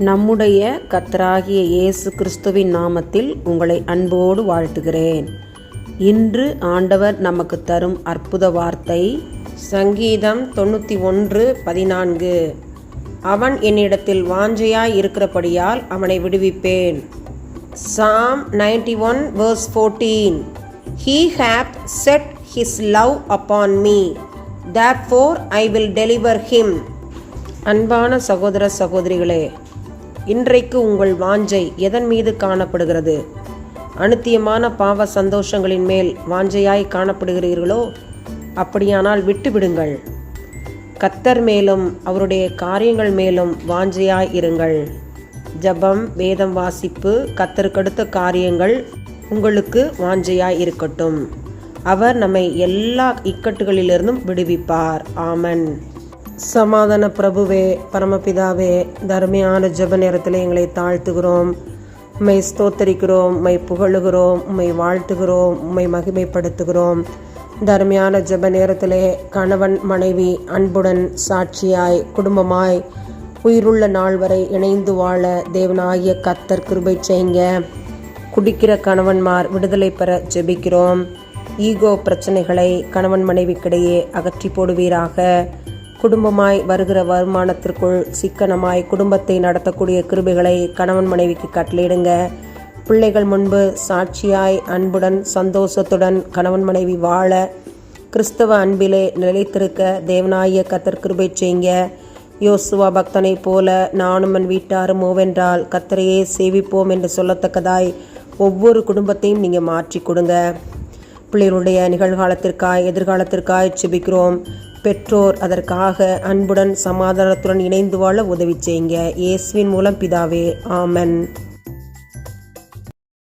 நம்முடைய கர்த்தராகிய இயேசு கிறிஸ்துவின் நாமத்தில் உங்களை அன்போடு வாழ்த்துகிறேன். இன்று ஆண்டவர் நமக்கு தரும் அற்புத வார்த்தை சங்கீதம் 91:14. அவன் என்னிடத்தில் வாஞ்சையாய் இருக்கிறபடியால் அவனை விடுவிப்பேன். Psalm 91:14. He hath set his love upon me, therefore I will deliver him. அன்பான சகோதர சகோதரிகளே, இன்றைக்கு உங்கள் வாஞ்சை எதன் மீது காணப்படுகிறது? அநித்தியமான பாவ சந்தோஷங்களின் மேல் வாஞ்சையாய் காணப்படுகிறீர்களோ? அப்படியானால் விட்டுவிடுங்கள். கர்த்தர் மேலும் அவருடைய காரியங்கள் மேலும் வாஞ்சையாய் இருங்கள். ஜெபம், வேதம் வாசிப்பு, கர்த்தருக்கடுத்த காரியங்கள் உங்களுக்கு வாஞ்சையாய் இருக்கட்டும். அவர் நம்மை எல்லா இக்கட்டுகளிலிருந்தும் விடுவிப்பார். ஆமென். சமாதான பிரபுவே, பரமபிதாவே, தர்மையான ஜெப நேரத்தில் எங்களை தாழ்த்துகிறோம், உம்மை ஸ்தோத்தரிக்கிறோம், உம்மை புகழுகிறோம், உம்மை வாழ்த்துகிறோம், உம்மை மகிமைப்படுத்துகிறோம். தர்மையான ஜெப நேரத்திலே கணவன் மனைவி அன்புடன் சாட்சியாய் குடும்பமாய் உயிருள்ள நாள் வரை இணைந்து வாழ தேவனாகிய கர்த்தர் கிருபை செய்யுங்க. குடிக்கிற கணவன்மார் விடுதலை பெற ஜெபிக்கிறோம். ஈகோ பிரச்சனைகளை கணவன் மனைவிக்கிடையே அகற்றி போடுவீராக. குடும்பமாய் வருகிற வருமானத்திற்குள் சிக்கனமாய் குடும்பத்தை நடத்தக்கூடிய கிருபைகளை கணவன் மனைவிக்கு கட்டளையிடுங்க. பிள்ளைகள் முன்பு சாட்சியாய் அன்புடன் சந்தோஷத்துடன் கணவன் மனைவி வாழ கிறிஸ்தவ அன்பிலே நிலைத்திருக்க தேவனாகிய கர்த்தர் கிருபை செய்யுங்க. யோசுவா பக்தனை போல நானும் என் வீட்டாரும் மூவென்றால் கர்த்தரையே சேவிப்போம் என்று சொல்லத்தக்கதாய் ஒவ்வொரு குடும்பத்தையும் நீங்கள் மாற்றி கொடுங்க. பிள்ளைகளுடைய நிகழ்காலத்திற்காய் எதிர்காலத்திற்காய் செபிக்கிறோம். பெற்றோர் அதற்காக அன்புடன் சமாதானத்துடன் இணைந்து வாழ உதவி செய்யுங்க. இயேசுவின் மூலம் பிதாவே, ஆமென்.